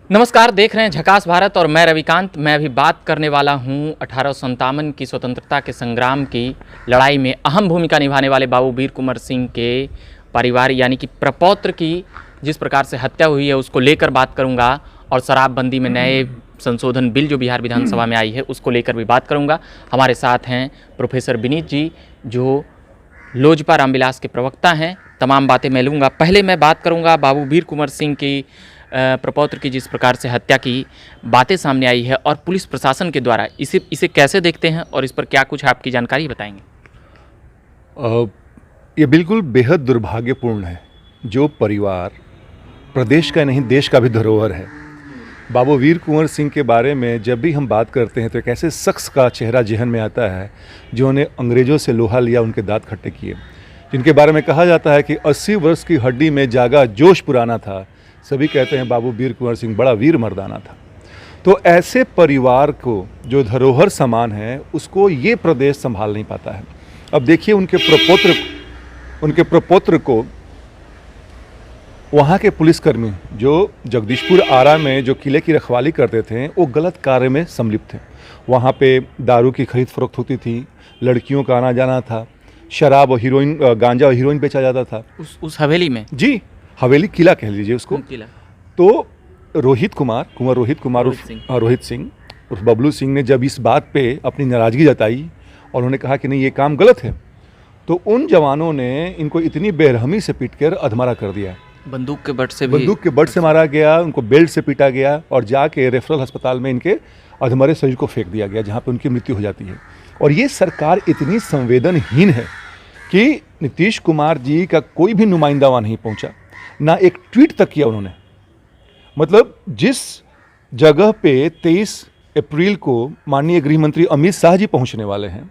नमस्कार, देख रहे हैं झकास भारत और मैं रविकांत। मैं अभी बात करने वाला हूं 1857 की स्वतंत्रता के संग्राम की लड़ाई में अहम भूमिका निभाने वाले बाबू वीर कुंवर सिंह के परिवार यानी कि प्रपौत्र की जिस प्रकार से हत्या हुई है उसको लेकर बात करूंगा, और शराबबंदी में नए संशोधन बिल जो बिहार विधानसभा में आई है उसको लेकर भी बात करूंगा। हमारे साथ हैं प्रोफेसर विनीत जी जो लोजपा रामविलास के प्रवक्ता हैं। तमाम बातें मैं लूँगा। पहले मैं बात करूँगा बाबू वीर कुंवर सिंह की प्रपौत्र की जिस प्रकार से हत्या की बातें सामने आई है और पुलिस प्रशासन के द्वारा इसे कैसे देखते हैं और इस पर क्या कुछ आपकी जानकारी बताएंगे। ये बिल्कुल बेहद दुर्भाग्यपूर्ण है। जो परिवार प्रदेश का नहीं देश का भी धरोहर है, बाबू वीर कुंवर सिंह के बारे में जब भी हम बात करते हैं तो एक ऐसे शख्स का चेहरा जहन में आता है जिन्होंने अंग्रेज़ों से लोहा लिया, उनके दांत खट्टे किए, जिनके बारे में कहा जाता है कि 80 वर्ष की हड्डी में जागा जोश पुराना था। सभी कहते हैं बाबू वीर कुंवर सिंह बड़ा वीर मर्दाना था। तो ऐसे परिवार को जो धरोहर समान है उसको ये प्रदेश संभाल नहीं पाता है। अब देखिए उनके प्रपौत्र को वहाँ के पुलिसकर्मी जो जगदीशपुर आरा में जो किले की रखवाली करते थे वो गलत कार्य में सम्मिलित थे। वहाँ पे दारू की खरीद फरोख्त होती थी, लड़कियों का आना जाना था, शराब और हीरोइन, गांजा और हीरोइन बेचा जाता था उस हवेली में। जी, हवेली किला कह लीजिए उसको। किला। तो कुंवर रोहित सिंह उर्फ बबलू सिंह ने जब इस बात पे अपनी नाराज़गी जताई और उन्होंने कहा कि नहीं ये काम गलत है, तो उन जवानों ने इनको इतनी बेरहमी से पीट कर अधमरा कर दिया। बंदूक के बट से मारा गया, उनको बेल्ट से पीटा गया और जाके रेफरल अस्पताल में इनके अधमरे शरीर को फेंक दिया गया जहाँ पे उनकी मृत्यु हो जाती है। और ये सरकार इतनी संवेदनहीन है कि नीतीश कुमार जी का कोई भी नुमाइंदा वहाँ नहीं पहुँचा, ना एक ट्वीट तक किया उन्होंने। मतलब जिस जगह पे 23 अप्रैल को माननीय गृह मंत्री अमित शाह जी पहुँचने वाले हैं,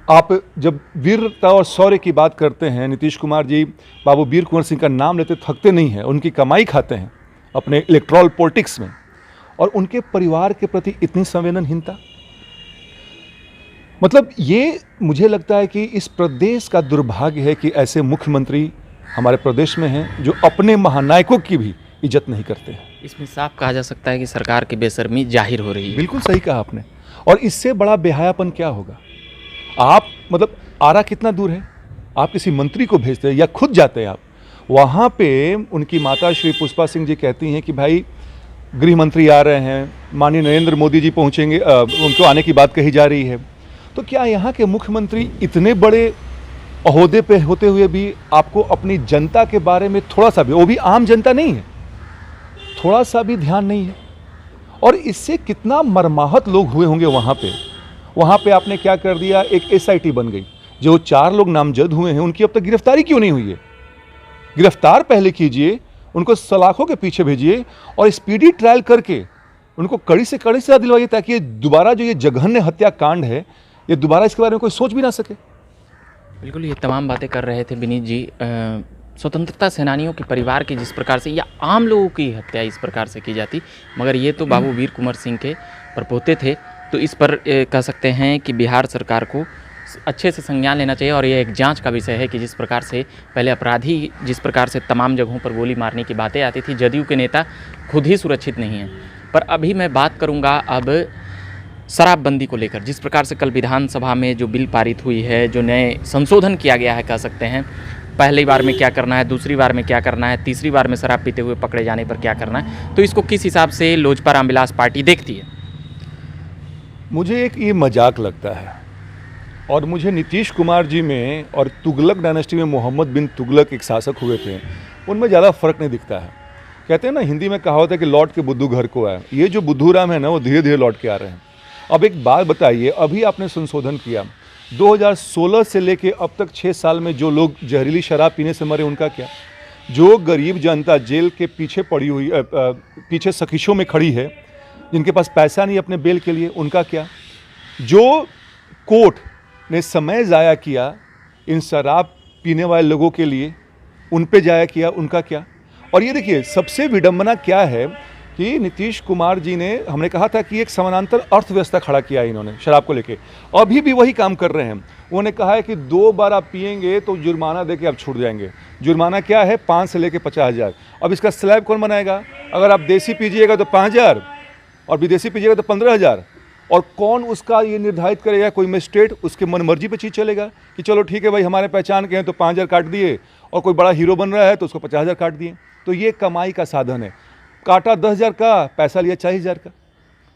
आप जब वीरता और शौर्य की बात करते हैं, नीतीश कुमार जी बाबू वीर कुंवर सिंह का नाम लेते थकते नहीं हैं, उनकी कमाई खाते हैं अपने इलेक्टोरल पॉलिटिक्स में, और उनके परिवार के प्रति इतनी संवेदनहीनता। मतलब ये मुझे लगता है कि इस प्रदेश का दुर्भाग्य है कि ऐसे मुख्यमंत्री हमारे प्रदेश में हैं जो अपने महानायकों की भी इज्जत नहीं करते हैं। इसमें साफ कहा जा सकता है कि सरकार की बेशर्मी जाहिर हो रही है। बिल्कुल सही कहा आपने। और इससे बड़ा बेहयापन क्या होगा। आप मतलब आरा कितना दूर है, आप किसी मंत्री को भेजते हैं या खुद जाते हैं आप वहाँ पे। उनकी माता श्री पुष्पा सिंह जी कहती हैं कि भाई गृह मंत्री आ रहे हैं, माननीय नरेंद्र मोदी जी पहुँचेंगे, उनको आने की बात कही जा रही है। तो क्या यहाँ के मुख्यमंत्री इतने बड़े ओहदे पे होते हुए भी आपको अपनी जनता के बारे में थोड़ा सा भी, वो भी आम जनता नहीं है, थोड़ा सा भी ध्यान नहीं है। और इससे कितना मर्माहत लोग हुए होंगे वहाँ पे। वहाँ पे आपने क्या कर दिया, एक SIT बन गई। जो 4 लोग नामजद हुए हैं उनकी अब तक गिरफ्तारी क्यों नहीं हुई है। गिरफ्तार पहले कीजिए, उनको सलाखों के पीछे भेजिए और स्पीडी ट्रायल करके उनको कड़ी से सजा दिलवाइए, ताकि ये दोबारा जो ये जघन्य हत्याकांड है ये दोबारा इसके बारे में कोई सोच भी ना सके। बिल्कुल, ये तमाम बातें कर रहे थे विनीत जी। स्वतंत्रता सेनानियों के परिवार की जिस प्रकार से या आम लोगों की हत्या इस प्रकार से की जाती, मगर ये तो बाबू वीर कुंवर सिंह के प्रपोते थे। तो इस पर कह सकते हैं कि बिहार सरकार को अच्छे से संज्ञान लेना चाहिए और ये एक जांच का विषय है कि जिस प्रकार से पहले अपराधी जिस प्रकार से तमाम जगहों पर गोली मारने की बातें आती थी, जदयू के नेता खुद ही सुरक्षित नहीं हैं। पर अभी मैं बात करूँगा अब शराबबंदी को लेकर। जिस प्रकार से कल विधानसभा में जो बिल पारित हुई है, जो नए संशोधन किया गया है, कह सकते हैं पहली बार में क्या करना है, दूसरी बार में क्या करना है, तीसरी बार में शराब पीते हुए पकड़े जाने पर क्या करना है, तो इसको किस हिसाब से लोजपा रामविलास पार्टी देखती है। मुझे एक ये मजाक लगता है, और मुझे नीतीश कुमार जी में और तुगलक डायनेस्टी में मोहम्मद बिन तुगलक एक शासक हुए थे, उनमें ज़्यादा फर्क नहीं दिखता है। कहते हैं ना, हिंदी में कहावत है कि लौट के बुद्धू घर को आए। ये जो बुद्धू राम है ना, वो धीरे धीरे लौट के आ रहे हैं। अब एक बात बताइए, अभी आपने संशोधन किया, 2016 से लेके अब तक 6 साल में जो लोग जहरीली शराब पीने से मरे उनका क्या। जो गरीब जनता जेल के पीछे पड़ी हुई पीछे सखीशों में खड़ी है, जिनके पास पैसा नहीं अपने बेल के लिए, उनका क्या। जो कोर्ट ने समय ज़ाया किया इन शराब पीने वाले लोगों के लिए, उन पे ज़ाया किया, उनका क्या। और ये देखिए सबसे विडंबना क्या है कि नीतीश कुमार जी ने, हमने कहा था कि एक समानांतर अर्थव्यवस्था खड़ा किया है इन्होंने शराब को लेके, अभी भी वही काम कर रहे हैं। उन्होंने कहा है कि 2 बार आप पिएंगे तो जुर्माना देके आप छूट जाएंगे। जुर्माना क्या है? 5 से लेके 50,000। अब इसका स्लैब कौन बनाएगा? अगर आप देसी पीजिएगा तो 5,000 और विदेशी पीजिएगा तो 15,000। और कौन उसका ये निर्धारित करेगा? कोई मजिस्ट्रेट उसके मन मर्जी पे चीज़ चलेगा कि चलो ठीक है भाई, हमारे पहचान के हैं तो 5,000 काट दिए, और कोई बड़ा हीरो बन रहा है तो उसको 50,000 काट दिए। तो ये कमाई का साधन है। काटा 10,000 का, पैसा लिया 40,000 का।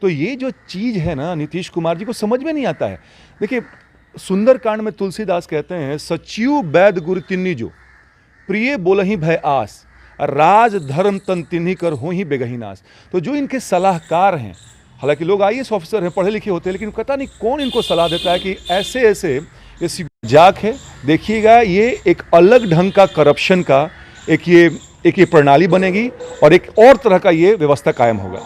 तो ये जो चीज़ है ना, नीतीश कुमार जी को समझ में नहीं आता है। देखिए, सुंदरकांड में तुलसीदास कहते हैं, सच्यु वैद गुरु तिन्नी जो प्रिय बोलही भय आस, राज धर्म तन तिन्ही कर हो ही बेगही नास। तो जो इनके सलाहकार हैं, हालांकि लोग IAS ऑफिसर हैं, पढ़े लिखे होते हैं, लेकिन पता नहीं कौन इनको सलाह देता है कि ऐसे ऐसे ये मजाक है। देखिएगा, ये एक अलग ढंग का करप्शन का एक ये प्रणाली बनेगी और एक और तरह का ये व्यवस्था कायम होगा।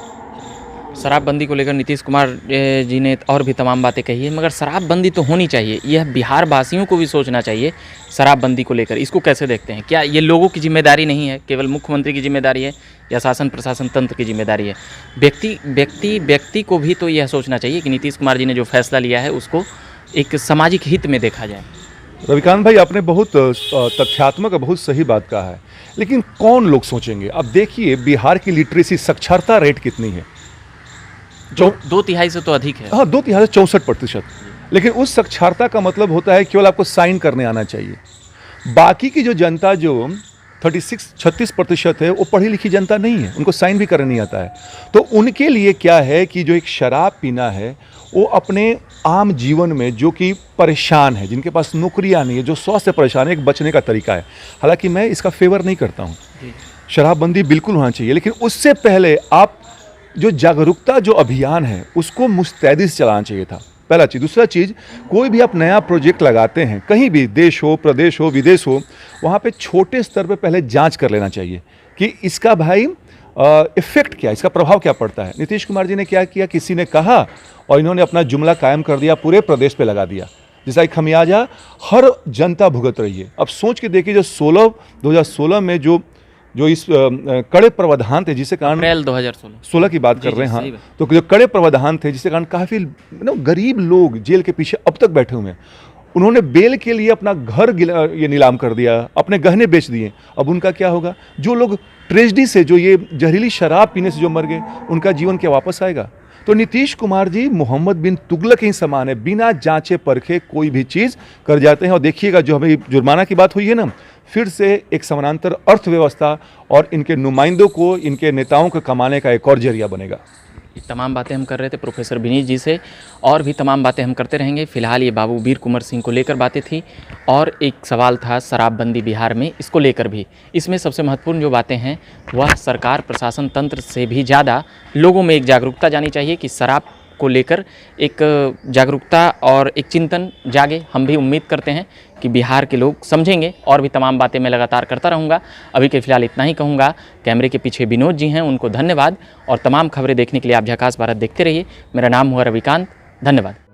शराबबंदी को लेकर नीतीश कुमार जी ने और भी तमाम बातें कही है, मगर शराबबंदी तो होनी चाहिए, यह बिहार वासियों को भी सोचना चाहिए शराबबंदी को लेकर। इसको कैसे देखते हैं? क्या ये लोगों की जिम्मेदारी नहीं है, केवल मुख्यमंत्री की जिम्मेदारी है, या शासन प्रशासन तंत्र की जिम्मेदारी है? व्यक्ति को भी तो यह सोचना चाहिए कि नीतीश कुमार जी ने जो फैसला लिया है उसको एक सामाजिक हित में देखा जाए। रविकांत भाई, आपने बहुत तथ्यात्मक और बहुत सही बात कहा है, लेकिन कौन लोग सोचेंगे? अब देखिए, बिहार की लिटरेसी साक्षरता रेट कितनी है? 2/3 से तो अधिक है। हाँ, 2/3 64%। लेकिन उस साक्षरता का मतलब होता है केवल आपको साइन करने आना चाहिए। बाकी की जो जनता जो 36% है, वो पढ़ी लिखी जनता नहीं है, उनको साइन भी करने नहीं आता है। तो उनके लिए क्या है कि जो एक शराब पीना है, वो अपने आम जीवन में जो कि परेशान है, जिनके पास नौकरियां नहीं है, जो स्वास्थ्य परेशान है, एक बचने का तरीका है। हालांकि मैं इसका फेवर नहीं करता हूँ, शराबबंदी बिल्कुल होना चाहिए, लेकिन उससे पहले आप जो जागरूकता जो अभियान है उसको मुस्तैदी से चलाना चाहिए था, पहला चीज़। दूसरा चीज़, कोई भी आप नया प्रोजेक्ट लगाते हैं, कहीं भी, देश हो, प्रदेश हो, विदेश हो, वहाँ पे छोटे स्तर पे पहले जांच कर लेना चाहिए कि इसका भाई इफेक्ट क्या है, इसका प्रभाव क्या पड़ता है। नीतीश कुमार जी ने क्या किया? किसी ने कहा और इन्होंने अपना जुमला कायम कर दिया, पूरे प्रदेश पे लगा दिया, जिसका एक खमियाजा हर जनता भुगत रही है। अब सोच के देखिए, जो 2016 में जो इस कड़े प्रावधान थे, जिससे कारण अप्रैल 2016 की बात कर रहे हैं, हाँ, तो जो कड़े प्रावधान थे जिससे कारण काफ़ी गरीब लोग जेल के पीछे अब तक बैठे हुए हैं। उन्होंने बेल के लिए अपना घर ये नीलाम कर दिया, अपने गहने बेच दिए। अब उनका क्या होगा? जो लोग ट्रेजेडी से, जो ये जहरीली शराब पीने से जो मर गए, उनका जीवन क्या वापस आएगा? तो नीतीश कुमार जी मोहम्मद बिन तुगलक ही समान है, बिना जांचे परखे कोई भी चीज़ कर जाते हैं। और देखिएगा, जो हमें जुर्माना की बात हुई है ना, फिर से एक समानांतर अर्थव्यवस्था और इनके नुमाइंदों को, इनके नेताओं को कमाने का एक और जरिया बनेगा। ये तमाम बातें हम कर रहे थे प्रोफेसर विनीत जी से, और भी तमाम बातें हम करते रहेंगे। फिलहाल ये बाबू वीर कुंवर सिंह को लेकर बातें थी, और एक सवाल था शराबबंदी बिहार में, इसको लेकर भी। इसमें सबसे महत्वपूर्ण जो बातें हैं वह सरकार प्रशासन तंत्र से भी ज़्यादा लोगों में एक जागरूकता जानी चाहिए कि शराब को लेकर एक जागरूकता और एक चिंतन जागे। हम भी उम्मीद करते हैं कि बिहार के लोग समझेंगे, और भी तमाम बातें मैं लगातार करता रहूँगा। अभी के फिलहाल इतना ही कहूँगा। कैमरे के पीछे विनोद जी हैं, उनको धन्यवाद, और तमाम खबरें देखने के लिए आप झकास भारत देखते रहिए। मेरा नाम हुआ रविकांत, धन्यवाद।